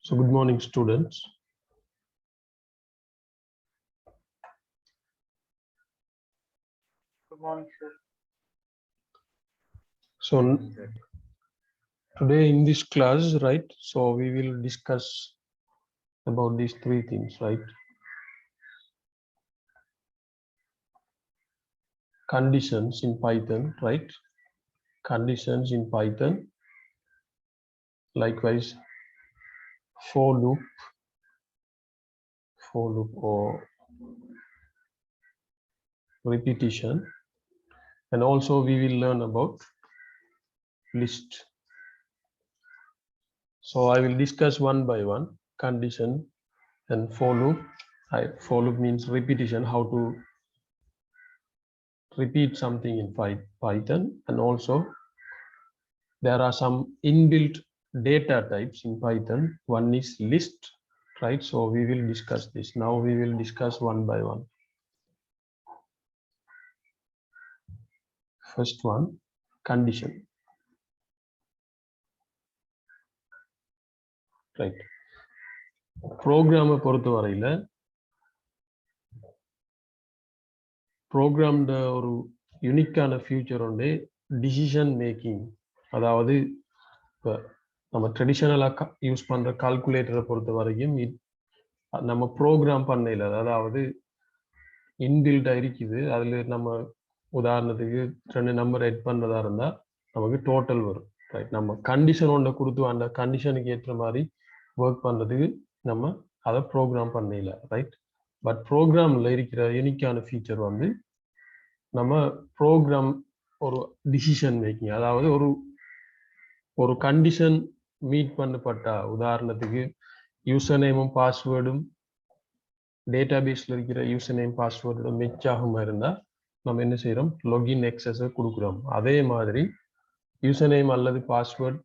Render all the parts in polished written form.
So good morning, students. Good morning, sir. So today in this class, right, so we will discuss about these three things, right? Conditions in Python, right? Conditions in Python. Likewise, for loop or repetition. And also we will learn about list. So I will discuss one by one. Condition and for loop. For loop means repetition, how to repeat something in Python, and also there are some inbuilt data types in Python. One is list, right? So we will discuss this. Now we will discuss one by one. First one, condition. Right. Program பொறுத்த வரையில ப்ரோக்ராம்ட ஒரு யூனிக்கான future உண்டு, decision making. அதாவது இப்போ நம்ம ட்ரெடிஷனலாக use பண்ணுற கால்குலேட்டரை பொறுத்த வரைக்கும் நம்ம ப்ரோக்ராம் பண்ணல, அதாவது இன்பில்டாக இருக்குது. அதில் நம்ம உதாரணத்துக்கு 2 நம்பர் எட் பண்ணுறதா இருந்தால் நமக்கு டோட்டல் வரும், ரைட்? நம்ம கண்டிஷன் ஒன்றை கொடுத்து அந்த கண்டிஷனுக்கு ஏற்ற மாதிரி ஒர்க் பண்ணுறதுக்கு நம்ம அதை ப்ரோக்ராம் பண்ணல, ரைட்? பட் ப்ரோக்ராமில் இருக்கிற யூனிக்கான ஃபீச்சர் வந்து நம்ம ப்ரோக்ராம் ஒரு டிசிஷன் மேக்கிங், அதாவது ஒரு கண்டிஷன் மீட் பண்ணப்பட்ட, உதாரணத்துக்கு யூசர் நேமும் பாஸ்வேர்டும் டேட்டாபேஸில் இருக்கிற யூசர் நேம் பாஸ்வேர்டோட மெச் ஆகாமல் இருந்தால் நம்ம என்ன செய்கிறோம், லொகின் எக்ஸஸை கொடுக்குறோம். அதே மாதிரி யூசர் நேம் அல்லது பாஸ்வேர்ட்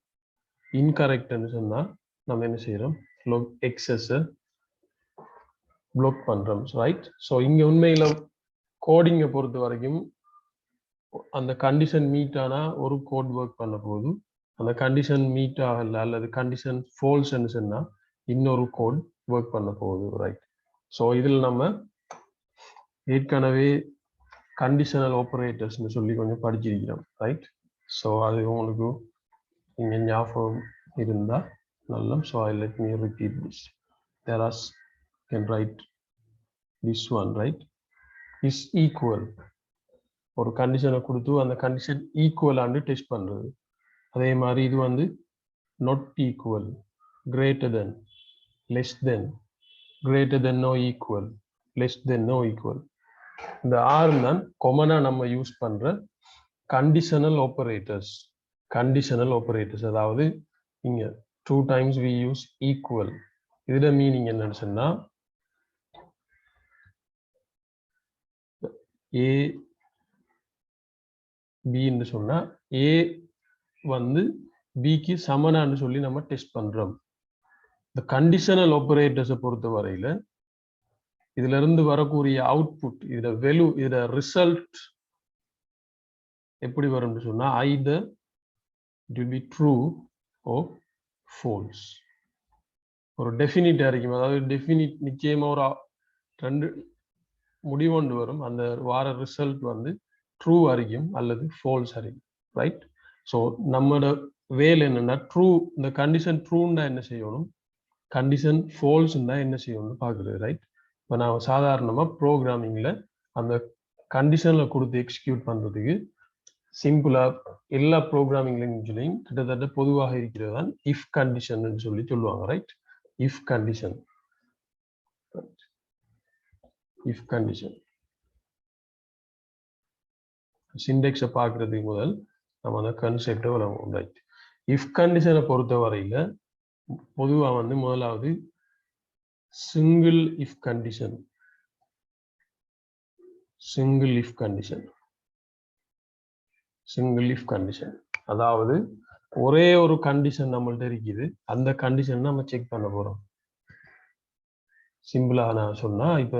இன்கரெக்ட்னு சொன்னால் நம்ம என்ன செய்கிறோம், எக்ஸஸை பிளாக் பண்ணுறோம், ரைட்? ஸோ இங்கே உண்மையில் கோடிங்கை பொறுத்த வரைக்கும் அந்த கண்டிஷன் மீட் ஆனால் ஒரு கோட் ஒர்க் பண்ண போது, அந்த கண்டிஷன் மீட் ஆகலை அல்லது கண்டிஷன் ஃபால்ஸ்ன்னு சொன்னால் இன்னொரு கோட் ஒர்க் பண்ண போகுது, ரைட்? ஸோ இதில் நம்ம ஏற்கனவே கண்டிஷனல் ஆப்பரேட்டர்ஸ்னு சொல்லி கொஞ்சம் படிச்சிருக்கிறோம், ரைட்? ஸோ அது உங்களுக்கு இங்கே ஞாபகம் இருந்தால் நல்ல. So I let me repeat this. There are can write this one, right? Is equal. ஒரு கண்டிஷனை கொடுத்து அந்த கண்டிஷன் ஈக்குவலான்னு டெஸ்ட் பண்ணுறது. அதே மாதிரி இது வந்து not equal, greater than, less than, greater than no equal, less than no equal. இந்த 6 தான் காமனா நம்ம யூஸ் பண்ற கண்டிஷனல் ஆப்பரேட்டர்ஸ். கண்டிஷனல் ஆப்பரேட்டர்ஸ் அதாவது இங்க 2 times we use equal. இதோட மீனிங் என்னன்னு சொன்னா a b ன்னு சொன்னா a வந்து b க்கு சமனான்னு சொல்லி நம்ம டெஸ்ட் பண்றோம். இந்த கண்டிஷனல் ஆப்பரேட்டர்ஸை பொறுத்த வரையில இதுல இருந்து வரக்கூடிய அவுட்புட், இதோட வேல்யூ, இதோட ரிசல்ட் எப்படி வரும்னு சொன்னா either it will be true or false. ஒரு டெஃபினிட்டா இருக்கும், அதாவது டெஃபினிட் நிச்சயமா ஒரு 2 முடிவொன்று வரும். அந்த வார ரிசல்ட் வந்து ட்ரூ அறிக்கும் அல்லது ஃபால்ஸ் அறிக்கும், ரைட்? ஸோ நம்மளோட வேலை என்னன்னா ட்ரூ, இந்த கண்டிஷன் ட்ரூன்னா என்ன செய்யணும், கண்டிஷன் ஃபால்ஸ்ன்னா என்ன செய்யணும்னு பார்க்குறது, ரைட்? இப்போ நான் சாதாரணமாக ப்ரோக்ராமிங்கில் அந்த கண்டிஷனில் கொடுத்து எக்ஸிக்யூட் பண்ணுறதுக்கு சிம்பிளாக எல்லா ப்ரோக்ராமிங் லாங்குவேஜ்லையும் கிட்டத்தட்ட பொதுவாக இருக்கிறது தான் இஃப் கண்டிஷன் சொல்லி சொல்லுவாங்க, right? If condition, if condition சிண்டெக்ஸை பார்க்கறதுக்கு முதல் நம்ம அந்த கன்செப்டை வழங்குவோம், ரைட்? இஃப் கண்டிஷனை பொறுத்த வரையில் பொதுவாக வந்து முதலாவது single if condition, single if condition, single if condition, அதாவது ஒரே ஒரு கண்டிஷன் நம்மள்ட்ட இருக்குது, அந்த கண்டிஷன் நம்ம செக் பண்ண போறோம். சிம்பிளா நான் சொன்னா, இப்ப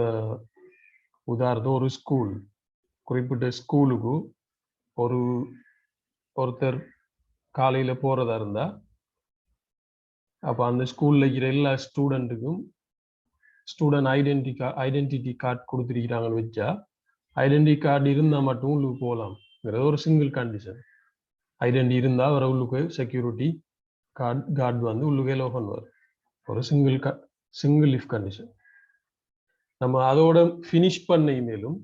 உதாரணம் ஒரு ஸ்கூல், குறிப்பிட்ட ஸ்கூலுக்கு ஒருத்தர் காலையில போறதா இருந்தா அப்போ அந்த ஸ்கூல்ல இருக்கிற எல்லா ஸ்டூடெண்ட்டுக்கும் ஸ்டூடெண்ட் ஐடென்டிட்டி கார்டு கொடுத்துருக்கிறாங்கன்னு வச்சா ஐடென்டிட்டி கார்டு இருந்தால் மட்டும் உள்ளுக்கு போகலாம்ங்கிறது ஒரு சிங்கிள் கண்டிஷன். ஐடென்டி இருந்தால் வர உள்ளுக்கு செக்யூரிட்டி கார்டு வந்து உள்ளுக்கே லோ பண்ணுவார். ஒரு சிங்கிள் இஃப் கண்டிஷன். நம்ம அதோட ஃபினிஷ் பண்ண இமேலும்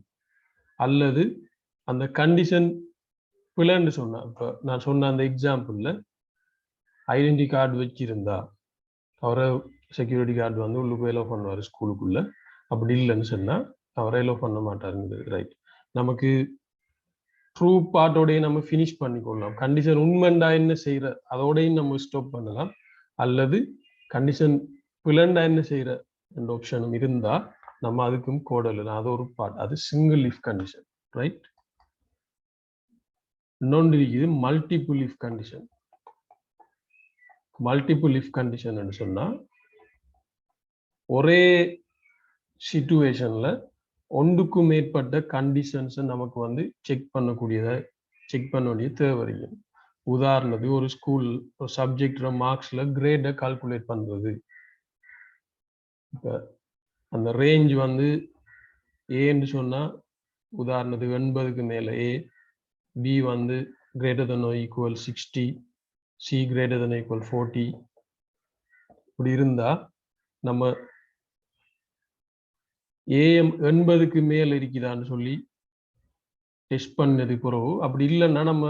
அல்லது அந்த கண்டிஷன் பிள்ளைன்னு சொன்னா, இப்போ நான் சொன்ன அந்த எக்ஸாம்பிளில் ஐடென்டி கார்டு வச்சிருந்தா அவரை செக்யூரிட்டி கார்டு வந்து உள்ளுக்கு எலோ பண்ணுவார் ஸ்கூலுக்குள்ள. அப்படி இல்லைன்னு சொன்னால் அவரை எலோ பண்ண மாட்டாருங்கிறது. ரைட். நமக்கு ட்ரூ பார்ட்டோடையும் நம்ம ஃபினிஷ் பண்ணிக்கொள்ளலாம். கண்டிஷன் உண்மைண்டா என்ன செய்யற அதோடையும் நம்ம ஸ்டாப் பண்ணலாம். அல்லது கண்டிஷன் பிளண்டா என்ன செய்யற அந்த ஆப்ஷனும் இருந்தா நம்ம அதுக்கும் கோட் எழுதலாம். அது ஒரு பார்ட். அது சிங்கிள் இஃப் கண்டிஷன். ரைட். இன்னொன்று இருக்குது multiple if condition. Multiple if condition சொன்னா ஒரே சிச்சுவேஷன்ல ஒன்றுக்கும் மேற்பட்ட கண்டிஷன்ஸை நமக்கு வந்து செக் பண்ண வேண்டிய தேவை வருகிறது. உதாரணத்துக்கு ஒரு ஸ்கூல் ஒரு சப்ஜெக்ட் மார்க்ஸ்ல கிரேடை கால்குலேட் பண்றது. இப்போ அந்த ரேஞ்ச் வந்து ஏன்னு சொன்னா உதாரணத்துக்கு 80க்கு மேல ஏ, பி வந்து greater than equal 60, C greater than equal 40. இப்படி இருந்தா நம்ம ஏஎம் 80க்கு மேல இருக்குதான்னு சொல்லி டெஸ்ட் பண்ணது பிறகு அப்படி இல்லைன்னா நம்ம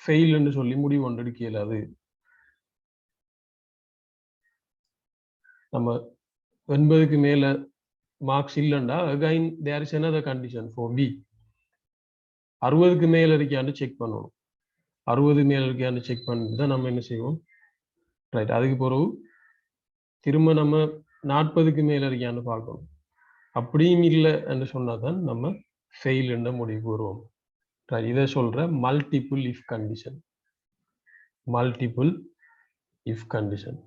ஃபெயில்னு சொல்லி முடிவு ஒன்று எடுக்க இயலாது. நம்ம 80க்கு மேல மார்க்ஸ் இல்லைண்டா again there is another condition for B. 60க்கு மேல இருக்கான்னு செக் பண்ணணும். 60 மேல இருக்கான்னு செக் பண்ணிட்டு தான் நம்ம என்ன செய்வோம். ரைட். அதுக்கு பிறகு திரும்ப நம்ம 40க்கு மேல இருக்கான்னு பார்க்கணும். அப்படியும் இல்லை என்று சொன்னாதான் நம்ம ஃபெயில் என்ற முடிவுக்கு வருவோம். இதை சொல்ற multiple if condition. Multiple if condition.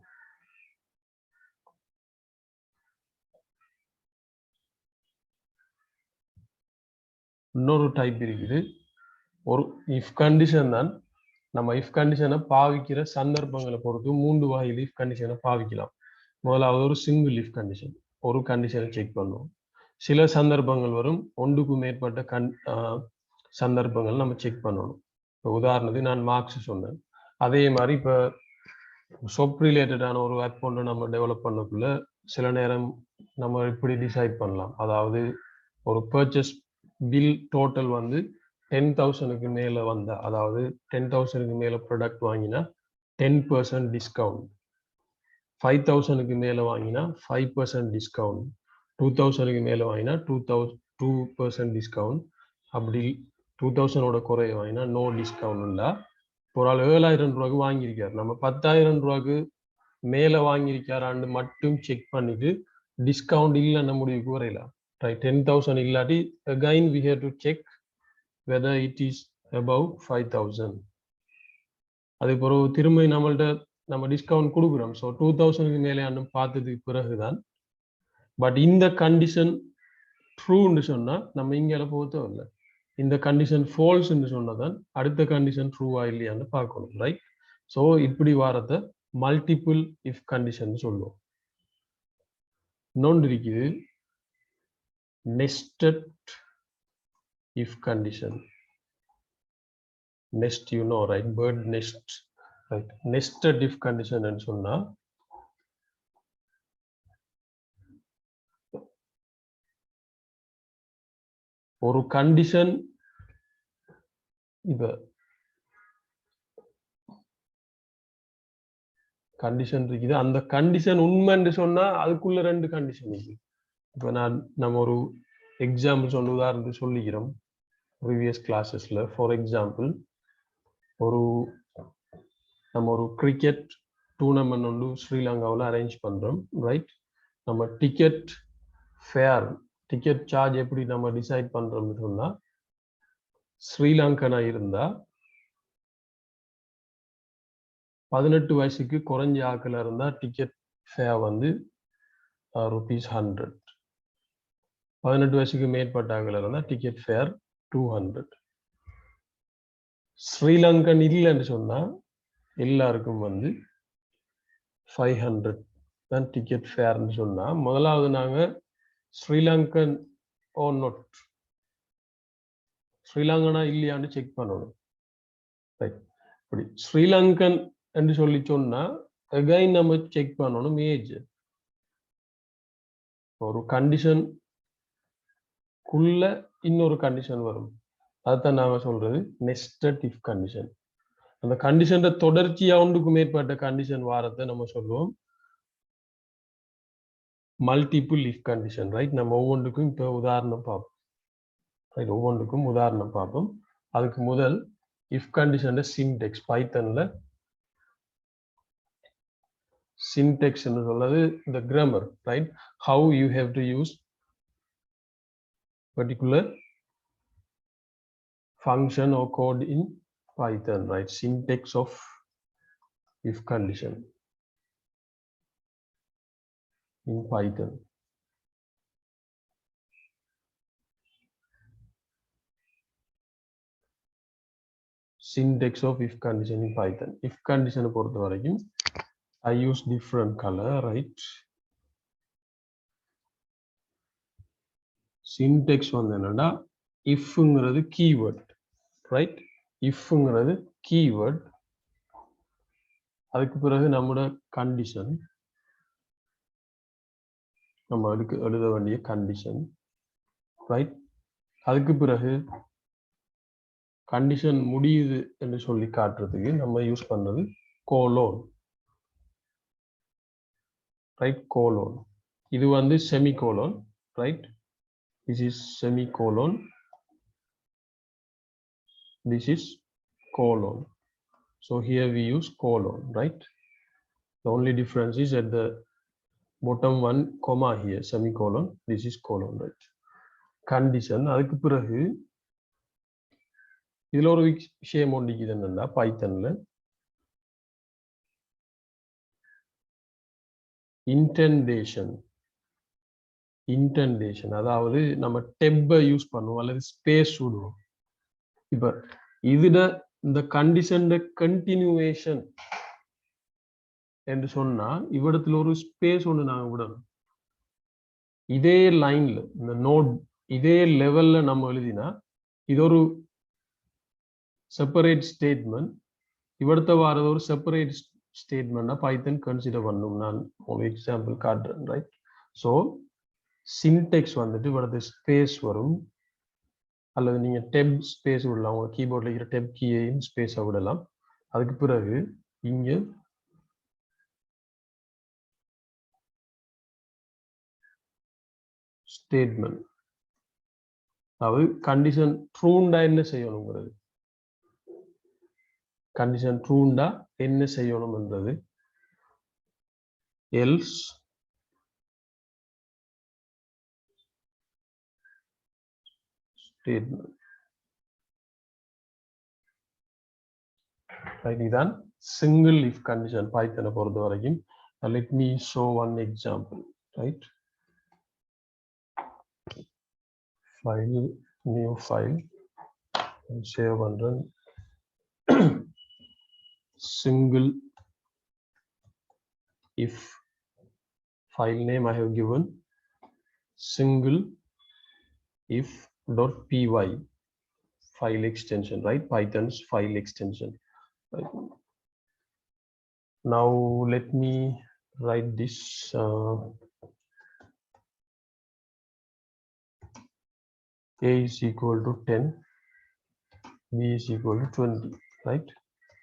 இன்னொரு டைப் இருக்குது. ஒரு இஃப் கண்டிஷன் தான். நம்ம இஃப் கண்டிஷனை பாவிக்கிற சந்தர்ப்பங்களை பொறுத்து 3 வகையில் இஃப் கண்டிஷனை பாவிக்கலாம். முதலாவது ஒரு சிங்கிள் இஃப் கண்டிஷன். ஒரு கண்டிஷனை செக் பண்ணுவோம். சில சந்தர்ப்பங்கள் வரும் ஒன்றுக்கும் மேற்பட்ட சந்தர்ப்பங்கள் நம்ம செக் பண்ணணும். இப்போ உதாரணத்துக்கு நான் மார்க்ஸ் சொன்னேன். அதே மாதிரி இப்போ சொப் ரிலேட்டடான ஒரு அக்கௌண்ட்டை நம்ம டெவலப் பண்ணக்குள்ள சில நேரம் நம்ம இப்படி டிசைட் பண்ணலாம். அதாவது ஒரு பர்ச்சேஸ் பில் டோட்டல் வந்து 10,000க்கு மேல வந்தா, அதாவது 10,000க்கு மேல ப்ராடக்ட் வாங்கினா 10% டிஸ்கவுண்ட், 5,000க்கு மேல வாங்கினா 5% டிஸ்கவுண்ட், 2,000க்கு மேல வாங்கினா 2% டிஸ்கவுண்ட், அப்படி 2,000ஓட குறைய வாங்கினா நோ டிஸ்கவுண்ட். ஒரு ஆள் 7,000 ரூபாய்க்கு வாங்கியிருக்காரு. நம்ம 10,000 ரூபாய்க்கு மேல வாங்கியிருக்காரான்னு மட்டும் செக் பண்ணிட்டு டிஸ்கவுண்ட் இல்லைன்னு முடிவுக்கு வரையலாம். Right, 10,000 இல்லாட்டி again we have to check whether it is above 5,000. அதுக்கு பிறகு திரும்ப நம்ம டிஸ்கவுண்ட் கொடுக்குறோம். ஸோ 2,000க்கு மேலே அன்னும் பார்த்ததுக்கு பிறகுதான். பட் இந்த கண்டிஷன் ட்ரூன்னு சொன்னா நம்ம இங்கே போகவில்லை. இந்த கண்டிஷன் ஃபால்ஸ்ன்னு சொன்னதான் அடுத்த கண்டிஷன் ட்ரூவா இல்லையான்னு பார்க்கணும். ரைட். ஸோ இப்படி வாரத்தை மல்டிபிள் இஃப் கண்டிஷன் சொல்லுவோம். இன்னொன்று இருக்குது nested if condition. Nest, you know, right? Bird nest, right? Nested if condition and சொன்னா ஒரு கண்டிஷன் இப்ப கண்டிஷன் இருக்குது. அந்த கண்டிஷன் உண்மைன்னு சொன்னா அதுக்குள்ள 2 கண்டிஷன் இருக்கு. இப்ப நம்ம ஒரு எக்ஸாம்பிள் உதாரணத்துக்கு சொல்லிக்கிறோம் ப்ரீவியஸ் கிளாஸஸ்ல. ஃபார் எக்ஸாம்பிள் நம்ம ஒரு கிரிக்கெட் டூர்னமெண்ட் ஒன்று ஸ்ரீலங்காவில் அரேஞ்ச் பண்றோம். ரைட். நம்ம டிக்கெட் சார்ஜ் எப்படி நம்ம டிசைட் பண்றோம்னு சொன்னா, ஸ்ரீலங்கனா இருந்தா 18 வயசுக்கு குறைஞ்ச ஆக்கள் இருந்தா டிக்கெட் ஃபேர் வந்து ₹100. 18 வயசுக்கு மேற்பட்ட ஆக்கள் இருந்தா டிக்கெட் ஃபேர் 200. ஸ்ரீலங்கன் இல்லைன்னு சொன்னா எல்லாருக்கும் வந்து 500 தான் டிக்கெட் ஃபேர்னு சொன்னா முதலாவது நாங்க ஸ்ரீலங்கன் ஓ நாட் ஸ்ரீலங்கனா இல்லையான்னு செக் பண்ணணும். ரைட், இப்படி ஸ்ரீலங்கன் என்று சொல்லி சொன்னா அகைன் நம்ம செக் பண்ணணும் ஏஜ். ஒரு கண்டிஷன் குள்ள இன்னொரு கண்டிஷன் வரும், அதுதான் நாங்க சொல்றது நெஸ்டட் இஃப் கண்டிஷன். அந்த கண்டிஷன் தொடர்ச்சியா ஒன்றுக்கு மேற்பட்ட கண்டிஷன் வாரத்தை நம்ம சொல்லுவோம் மல்டிபிள் இஃப் கண்டிஷன். ரைட், நம்ம ஒவ்வொன்றுக்கும் இப்போ உதாரணம் பார்ப்போம். ரைட், ஒவ்வொன்றுக்கும் உதாரணம் பார்ப்போம். அதுக்கு முதல் இஃப் கண்டிஷன் சின்டெக்ஸ். பைத்தன்ல சின்டெக்ஸ் என்று சொல்றது இந்த grammar. Right, how you have to use particular function or code in Python. Right, syntax of if condition in Python. Syntax of if condition in Python. If condition பொறுத்த வரைக்கும் I use different color. Right, syntax வந்து என்னன்னா ifங்கிறது keyword. Right, ifங்கிறது keyword. அதுக்கு பிறகு நம்மளோட condition, நம்ம அதுக்கு எழுத வேண்டிய கண்டிஷன். ரைட், அதுக்கு பிறகு கண்டிஷன் முடியுது என்று சொல்லி காட்டுறதுக்கு நம்ம யூஸ் பண்றது கோலோன். Right, colon. இது வந்து semicolon. Right, this is semicolon, this is colon. So here we use colon. Right, the only difference is at the bottom one comma here semicolon, this is colon. Right, condition. அதுக்கு பிறகு இதுல ஒரு விஷயம் ஒன்று என்னன்னா பைத்தன்ல indentation. Indentation அதாவது நம்ம டெப்பை use பண்ணுவோம் அல்லது ஸ்பேஸ் விடுவோம். இப்ப இதுல இந்த கண்டிஷன் கண்டினியூவேஷன் என்று சொன்னா இவ்விடத்துல ஒரு ஸ்பேஸ் ஒன்று நாங்க விடணும். இதே லைன்ல இந்த நோட் இதே லெவல்ல நம்ம எழுதினா இது ஒரு செப்பரேட் ஸ்டேட்மெண்ட், இவ்விடத்த வாரது ஒரு செப்பரேட் ஸ்டேட்மெண்டா பைத்தன் கன்சிடர் பண்ணும். நான் ஒரு எக்ஸாம்பிள் காட்டுறேன். ரைட், ஸோ சின்டெக்ஸ் வந்துட்டு இவ்விடத்து ஸ்பேஸ் வரும், அல்லது நீங்க டெப் ஸ்பேஸ் விடலாம். உங்க கீபோர்ட்ல இருக்கிற டெப் கீயையும் ஸ்பேஸை விடலாம். அதுக்கு பிறகு இங்க ஸ்டேட்மெண்ட், அதாவது கண்டிஷன் ட்ரூண்டா என்ன செய்யணுங்கிறது, கண்டிஷன் ட்ரூண்டா என்ன செய்யணும்ன்றது எல்ஸ் ஸ்டேட்மெண்ட். இதுதான் சிங்கிள் இஃப் கண்டிஷன் பைத்தனை பொறுத்த வரைக்கும். let me show one example. Right, file, new file, save and run. Single if file name I have given single if .py file extension. Right, Python's file extension. Right. Now let me write this a is equal to 10, b is equal to 20. Right,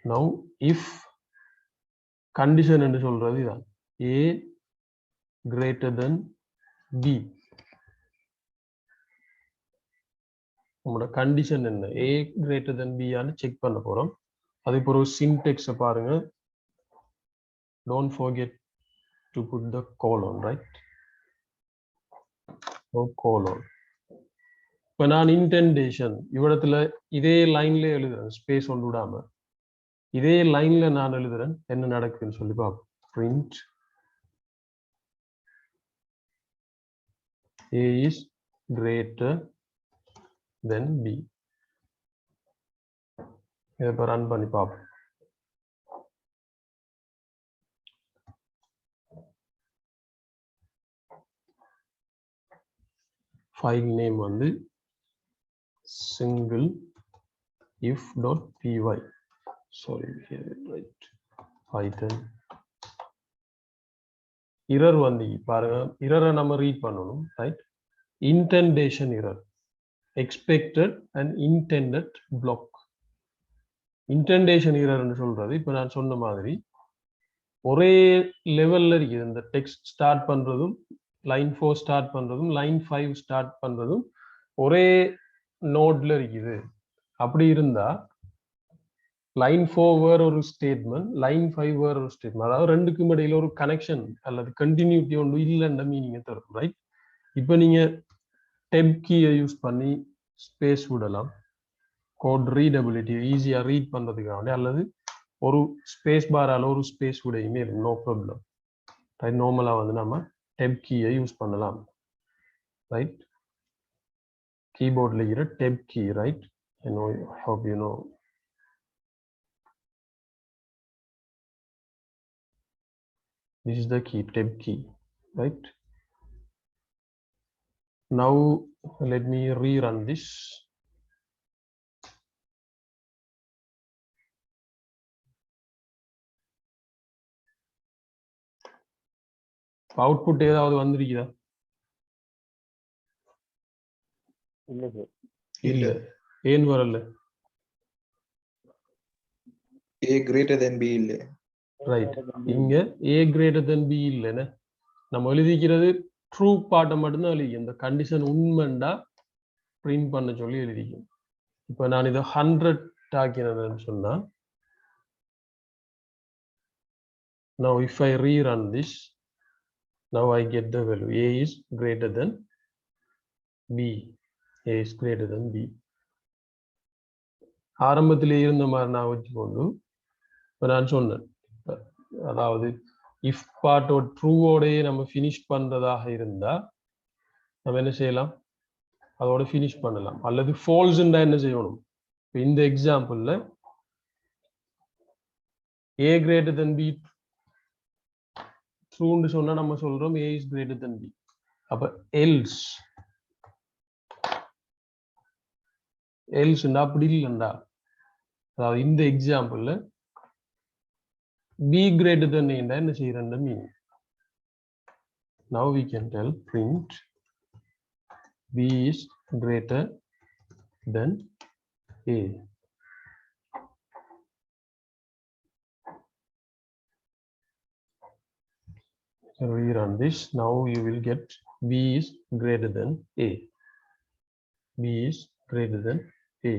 now if condition என்று சொல்றது இதான் a greater than b. நம்மளோட condition என்ன, a greater than b ஆனு check பண்ண போறோம். அதுக்கு ஒரு சின்டெக்ஸ் பாருங்க, don't forget to put the colon. Right, so colon. இப்ப நான் இன்டென்டேஷன் இவ்விடத்துல இதே லைன்ல எழுதுறேன், ஸ்பேஸ் ஒன்று விடாம இதே லைன்ல நான் எழுதுறேன், என்ன நடக்குதுன்னு சொல்லி பார்ப்போம். print a is greater than b. இதை ரன் பண்ணி பார்ப்போம். file name வந்து single if.py. sorry here right python error வந்து பாருங்க error நம்ம ரீட் பண்ணனும் right indentation error expected and intended block indentation error ன்னு சொல்றது இப்ப நான் சொன்ன மாதிரி ஒரே லெவல்ல இருக்குது இந்த டெக்ஸ்ட் ஸ்டார்ட் பண்றதும் லைன் 4 ஸ்டார்ட் பண்றதும் லைன் 5 ஸ்டார்ட் பண்றதும் ஒரே நோட்ல இருக்குது அப்படி இருந்தா லைன் 4 வேற ஒரு ஸ்டேட்மெண்ட் லைன் 5 வேற ஒரு ஸ்டேட்மெண்ட் அதாவது ரெண்டுக்கும் இடையில ஒரு கனெக்ஷன் அல்லது கண்டினியூட்டி ஒன்று இல்லைன்ற மீனிங்கை தரும் ரைட் இப்போ நீங்க டெப் கீயை யூஸ் பண்ணி ஸ்பேஸ் விடலாம் கோட் ரீடபிலிட்டி ஈஸியா ரீட் பண்றதுக்காக அல்லது ஒரு ஸ்பேஸ் பாரால ஒரு ஸ்பேஸ் விடையுமே நோ ப்ராப்ளம் ரைட் நார்மலா வந்து நம்ம டெப் கீயை யூஸ் பண்ணலாம் ரைட் கீபோர்ட்ல இருக்கிற tab key right I know hope you know this is the key tab key right now let me rerun this output ஏதாவது வந்திருக்குதா இல்ல சார் இல்ல ஏன் வரல a greater than b இல்ல ரைட் இங்க a greater than b இல்லைன்னு நம்ம எழுதிக்கிறது true பார்ட்டை மட்டும்தான் எழுதிக்கும் இந்த கண்டிஷன் உண்மைண்டா பிரிண்ட் பண்ண சொல்லி எழுதிக்கும் இப்போ நான் இதை 100 ஆக்கினேன்னு சொன்னா now if I rerun this now I get the value a is greater than b a is greater than b ஆரம்பத்திலே இருந்த மாதிரி நான் வச்சுக்கொண்டு இப்போ நான் சொன்னேன் அதாவது இஃப் பார்ட்டோ ட்ரூவோடையே நம்ம ஃபினிஷ் பண்றதாக இருந்தா நம்ம என்ன செய்யலாம் அதோட ஃபினிஷ் பண்ணலாம் அல்லது ஃபால்ஸ்ண்டா என்ன செய்யணும் இந்த எக்ஸாம்பிள்ல a greater than b ட்ரூன்னு சொன்னா நம்ம சொல்றோம் a is greater than b அப்ப else அப்படி இல்லைண்டா அதாவது இந்த எக்ஸாம்பிள்ல b greater than a என்ன செய்யறேன்னு meaning now we can tell print b is greater than a rerun this now you will get b is greater than a b is greater than a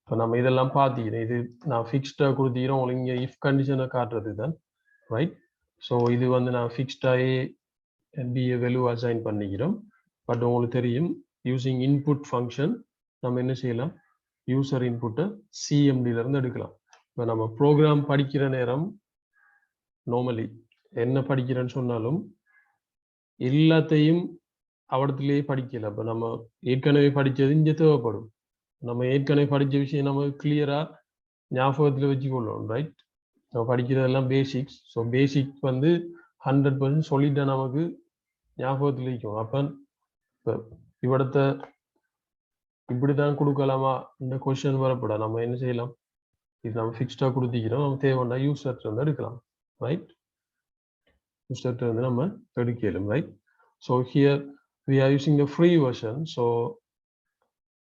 இப்போ நம்ம இதெல்லாம் பார்த்திக்கிறேன் இது நான் ஃபிக்ஸ்டா கொடுத்திக்கிறேன் உங்களுக்கு இங்கே if கண்டிஷனை காட்டுறது தான் ரைட் ஸோ இது வந்து நான் ஃபிக்ஸ்டா ஏ பிஏ வேல்யூ அசைன் பண்ணிக்கிறோம் பட் உங்களுக்கு தெரியும் யூசிங் இன்புட் ஃபங்க்ஷன் நம்ம என்ன செய்யலாம் யூசர் இன்புட்டை சிஎம்டியிலேருந்து எடுக்கலாம் இப்போ நம்ம ப்ரோக்ராம் படிக்கிற நேரம் நார்மலி என்ன படிக்கிறேன்னு சொன்னாலும் எல்லாத்தையும் அவடத்துலேயே படிக்கல இப்போ நம்ம ஏற்கனவே படித்தது இங்கே தேவைப்படும் நம்ம ஏற்கனவே படித்த விஷயம் நம்ம கிளியரா ஞாபகத்தில் வச்சுக்கொள்ளணும் ரைட் நம்ம படிக்கிறதெல்லாம் பேசிக்ஸ் ஸோ பேசிக் வந்து 100% சொல்லிட்டா நமக்கு ஞாபகத்தில் இருக்கும் அப்போ இப்போ இவடத்தை இப்படித்தான் கொடுக்கலாமா இந்த கொஸ்டின் வரப்படா நம்ம என்ன செய்யலாம் இது நம்ம ஃபிக்ஸ்டா கொடுத்திக்கிறோம் நம்ம தேவைன்னா யூசர்ட் வந்து எடுக்கலாம் ரைட் யூசர்ட் வந்து நம்ம எடுக்கலாம் right so here we are using the free version so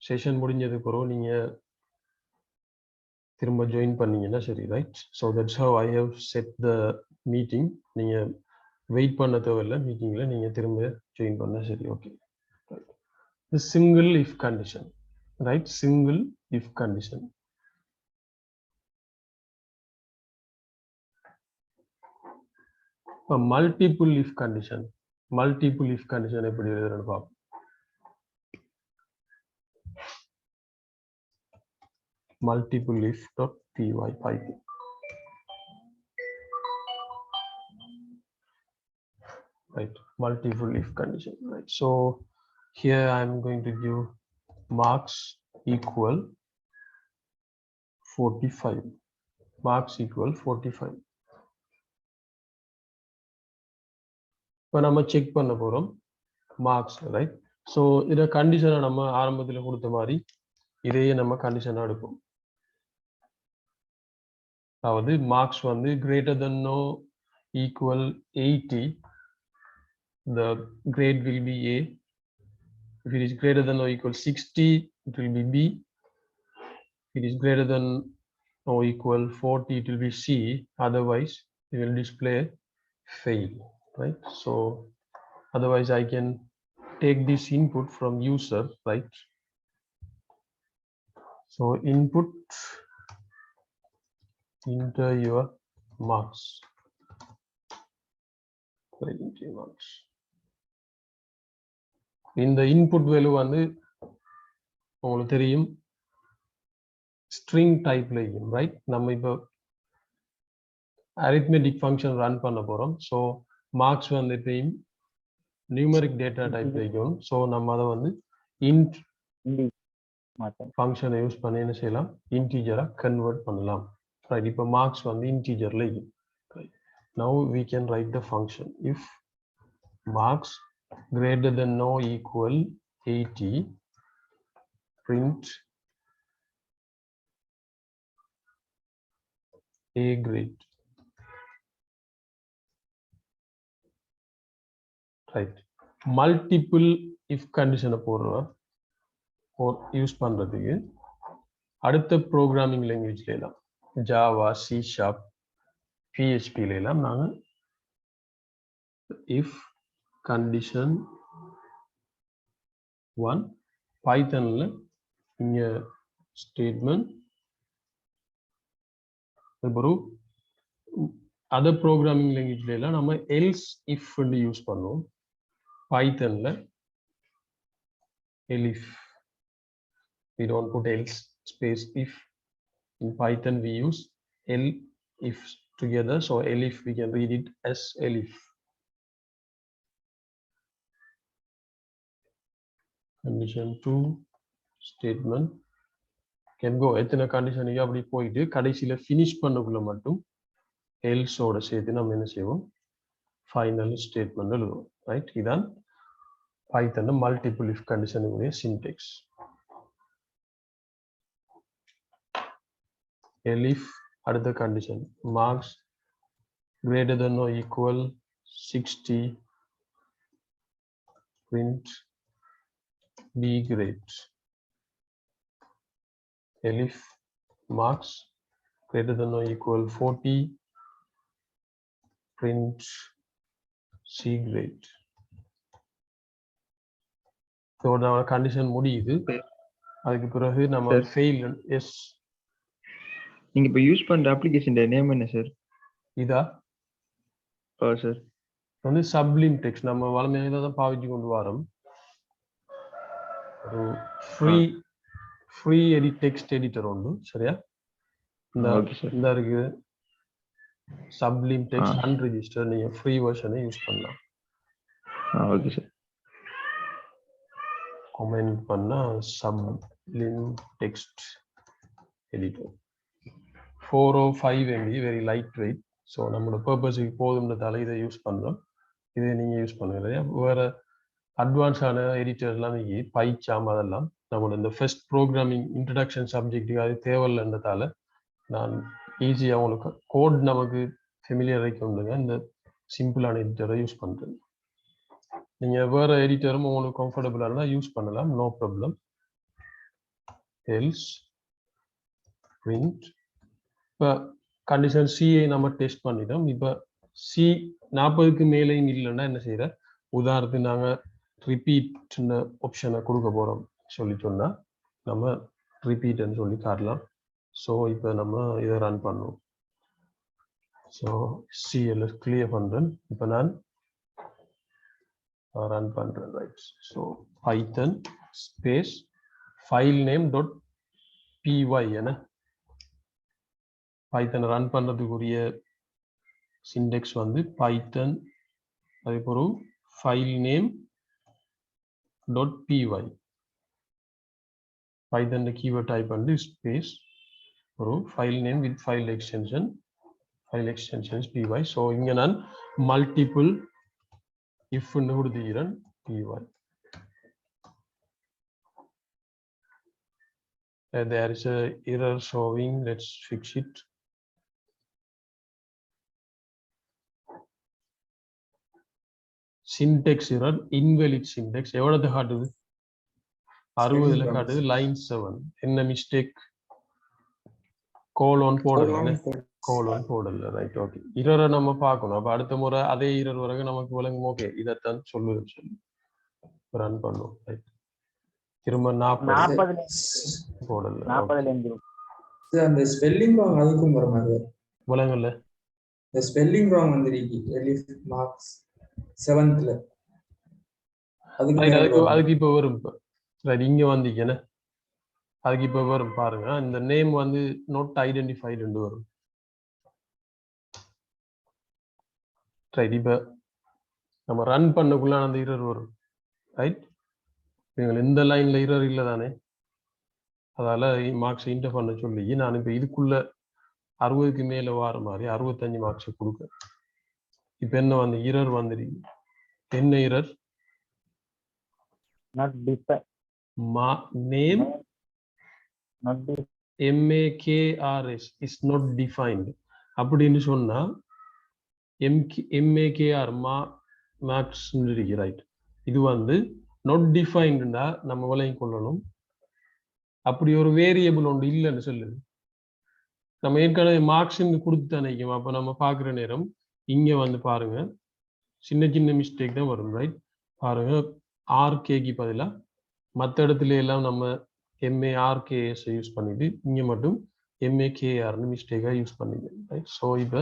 session முடிஞ்சதுக்கு அப்புறம் நீங்க திரும்ப ஜாயின் பண்ணீங்கன்னா சரி right so that's how I have set the meeting நீங்க வெயிட் பண்ண தேவையில்லை மீட்டிங்ல நீங்க திரும்ப ஜாயின் பண்ண சரி okay the single if condition right single if condition multiple if condition எப்படி எழுதுறேன்னு பார்ப்போம் multiple if.py Python. Right, multiple if condition. Right, so here I'm going to give marks equal 45. Marks equal 45. இப்போ நம்ம check பண்ண போறோம் marks, right? So இதை கண்டிஷனை நம்ம ஆரம்பத்தில் கொடுத்த மாதிரி இதையே நம்ம கண்டிஷனாக எடுப்போம். அதாவது மார்க்ஸ் வந்து greater than no equal 80, the grade will be A. If it is greater than or equal 60, it will be B. If it is greater than or equal 40, it will be C. Otherwise, it will display fail, right? So otherwise I can take this input from user, right? So input, enter your marks, enter marks. இந்த input value வந்து உங்களுக்கு தெரியும் string typeல இருக்கும், right? நம்ம இப்போ arithmetic function run பண்ண போறோம். So marks வந்து எப்பயும் numeric data type இருக்கும். So நம்ம அதை வந்து int function யூஸ் பண்ணி என்ன செய்யலாம், integer convert பண்ணலாம், right? இப்போ marks வந்து integerல இருக்கும், right? Now we can write the function if marks greater than or equal 80, print A grade, right? Multiple if condition போடுறோம் யூஸ் பண்றதுக்கு அடுத்த ப்ரோக்ராமிங் லாங்குவேஜ்ல எல்லாம் ஜாவா, சி ஷார்ப், பிஹெச்பில எல்லாம் நாங்க if condition 1, பைத்தன்ல இங்க ஸ்டேட்மெண்ட், அப்புறம் அதர் ப்ரோக்ராமிங் லாங்குவேஜ்ல எல்லாம் நம்ம எல்ஸ் இஃப் யூஸ் பண்ணுவோம். பைத்தன்ல elif, we don't put else space if. In Python we use elif together, so elif we can read it as elif. Condition 2 statement can go எத்தனை கண்டிஷனுக்கு அப்படி போயிட்டு கடைசியில finish பண்ணக்குள்ள மட்டும் else ஓட சேர்த்து நம்ம என்ன செய்வோம், ஃபைனல் ஸ்டேட்மெண்ட் எழுதுவோம், ரைட்? இதான் பைத்தன் மல்டிபிள் இஃப் கண்டிஷனுடைய சின்டெக்ஸ். elif அடுத்த கண்டிஷன் மார்க்ஸ் greater than or equal 60, print B grade. elif marks greater than or equal 40, print C grade. So நம்ம கண்டிஷன் முடியுது. அதுக்கு பிறகு நம்ம ஃபெயில். எஸ், நீங்க இப்ப யூஸ் பண்ற அப்ளிகேஷன் நேம் என்ன சார்? இதா சார் வந்து சப்ளிம் டெக்ஸ்ட். நம்ம வளமையாக தான் பாவிச்சு கொண்டு வரோம். ஒரு ஃப்ரீ டெக்ஸ்ட் எடிட்டர் உண்டு, சரியா? இந்த இருக்கு சப்ளிம் டெக்ஸ்ட் அன்ரிஜிஸ்டர், நீங்க ஃப்ரீ வெர்ஷனை யூஸ் பண்ணலாம். Okay sir. கமெண்ட் பண்ணா sublime text editor 405 MB, very light weight. So நம்மளோட பர்பஸுக்கு போதும்ன்றதால இதை யூஸ் பண்ணுறோம். இதை நீங்கள் யூஸ் பண்ணுங்க. வேறு அட்வான்ஸான எடிட்டர்லாம் நீங்கள் பைச்சாம் அதெல்லாம் நம்மளோட இந்த ஃபர்ஸ்ட் ப்ரோக்ராமிங் இன்ட்ரடக்ஷன் சப்ஜெக்ட்டுக்கு அது தேவையில்லைன்றதால நான் ஈஸியாக உங்களுக்கு கோட் நமக்கு ஃபெமிலியர் வைக்கணுங்க இந்த சிம்பிளான எடிட்டரை யூஸ் பண்ணுறேன். நீங்கள் வேறு எடிட்டரும் உங்களுக்கு கம்ஃபர்டபுளாக இருந்தால் யூஸ் பண்ணலாம், நோ ப்ராப்ளம். Else print. இப்போ கண்டிஷன் சியை நம்ம டெஸ்ட் பண்ணிட்டோம். இப்போ சி 40க்கு மேலேயும் இல்லைன்னா என்ன செய்யற, உதாரணத்துக்கு நாங்கள் ரிப்பீட் ஆப்ஷனை கொடுக்க போகிறோம் சொல்லி சொன்னால் நம்ம ரிப்பீட்னு சொல்லி காட்டலாம். ஸோ இப்போ நம்ம இதை ரன் பண்ணுவோம். ஸோ சிஎல் கிளியர் பண்ணுறேன். இப்போ நான் ரன் பண்ணுறேன், right? So Python space file name dot BY என பைத்தனை ரன் பண்ணுறதுக்குரிய சிண்டெக்ஸ் வந்து பைத்தன், அதே போல file name dot BY. Python keyword type பண்ணி ஸ்பேஸ் ஒரு file name with file extensions BY. So இங்கே நான் மல்டிபிள் if ன்னு கொடுத்துக்கிறேன் py. There is a error showing. Let's fix it. Syntax error, invalid syntax. எவ்வளவு காட்டுது? 60ல காட்டுது. line 7. என்ன mistake? colon போடல. colon போடல. Right, okay. error நம்ம பார்க்கணும். அப்ப அடுத்த முறை அதே error வரைக்கும் நமக்கு விளங்கும். ஓகே, இதத்தான் சொல்லுதுன்னு சொல்லி ரன் பண்ணுவோம். ரைட், திரும்ப 40 போடல. 40 அந்த ஸ்பெல்லிங் ராங் அதுக்கும் வர மாதிரி விளங்கல. இந்த ஸ்பெல்லிங் ராங் வந்துருக்கு எலிஃப் மார்க்ஸ் 7th அதுக்கு இப்ப வரும். இப்ப ரைட், இங்க வந்தீங்கன்னா அதுக்கு இப்ப வரும் பாருங்க. இந்த நேம் வந்து not identified என்று வரும். ரைட், இப்ப நம்ம ரன் பண்ணக்குள்ள அந்த இரர் வரும். ரைட், நீங்கள் இந்த லைன்ல இரர் இல்லை தானே, அதால மார்க்ஸ் இன்டர் பண்ண சொல்லி நான் இப்ப இதுக்குள்ள 60க்கு மேல வார மாதிரி 65 மார்க்ஸ் கொடுக்க. இப்ப என்ன வந்து இரர் வந்துருக்கு? என்ன இரர்? not defined name not defined MAKRS is not defined அப்படின்னு சொன்னா MAKR மார்க்ஸ் இருக்கு. ரைட், இது வந்து not definedனா நம்ம விளங்கிக் கொள்ளணும். அப்படி ஒரு வேரியபிள் ஒன்று இல்லைன்னு சொல்லுது. நம்ம ஏற்கனவே மார்க்ஸ் கொடுத்து நினைக்கும். அப்ப நம்ம பாக்குற நேரம் இங்க வந்து பாருங்க, சின்ன சின்ன மிஸ்டேக் தான் வரும். ரைட், பாருங்க, RKக்கு பதிலா மற்ற இடத்துல எல்லாம் நம்ம MARKS யூஸ் பண்ணிட்டு இங்க மட்டும் MAKRன்னு மிஸ்டேக்கா யூஸ் பண்ணிட்டு. ரைட், ஸோ இப்போ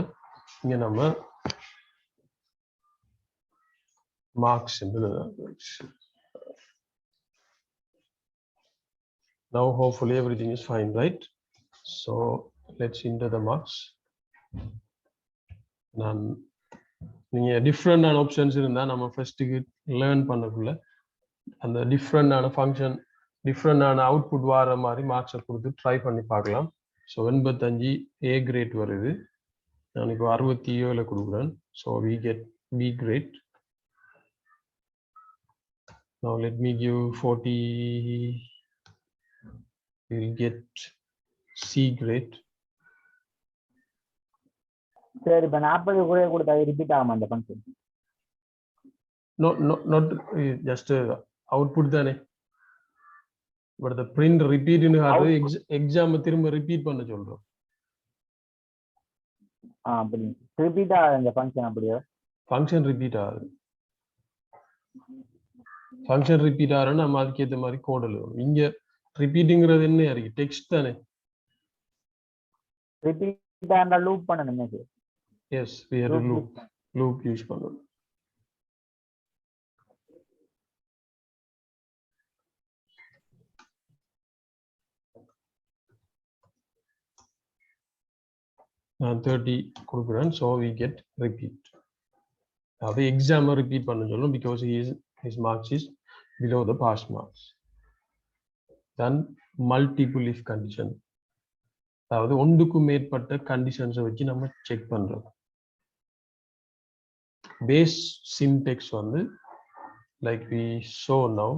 இங்க நம்ம marks now hopefully everything is fine, right? So let's enter the marks. நீங்க டிஃப்ரெண்டான ஆப்ஷன்ஸ் இருந்தா நம்ம ஃபர்ஸ்ட்டுக்கு லேர்ன் பண்ணக்குள்ள அந்த டிஃப்ரெண்டான ஃபங்க்ஷன் டிஃப்ரெண்டான அவுட்புட் வர மாதிரி மார்க்ஸை கொடுத்து ட்ரை பண்ணி பார்க்கலாம். ஸோ 85 A கிரேட் வருது. நான் இப்போ 67 கொடுக்குறேன். So we get B grade. Now let me give 40. We'll get C grade. சரி, இப்ப 40 கூட கொடுத்தா ரிப்பீட் ஆகுமா அந்த ஃபங்க்ஷன்? not just output தானே, but the print repeat ன்னு காட்டுது. எக்ஸாம் திரும்ப ரிப்பீட் பண்ண சொல்றோம். அப்படி ரிப்பீட் ஆகுது அந்த ஃபங்க்ஷன். அப்படியே ஃபங்க்ஷன் ரிப்பீட் ஆகுது. ஃபங்க்ஷன் ரிப்பீட் ஆகுறோம், நம்ம அதுக்கு ஏற்ற மாதிரி கோட் எழுதணும். இங்க ரிப்பீட்டுங்கிறது என்ன இருக்கு? டெக்ஸ்ட் தானே. ரிப்பீட் ஆனா லூப் பண்ணணுமே. Yes, we have to loop use பண்ணணும். நான் 30 கொடுக்குறேன். So we get repeat. அதாவது எக்ஸாமை ரிப்பீட் பண்ண சொல்லணும். Because his marks is below the pass marks. Then multiple if condition, அதாவது ஒன்றுக்கும் மேற்பட்ட கண்டிஷன்ஸை வச்சு நம்ம செக் பண்றோம். பேஸ் சின்டெக்ஸ் வந்து like we show now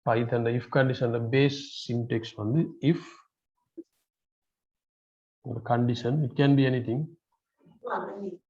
Python if condition base syntax வந்து if condition, it can be anything,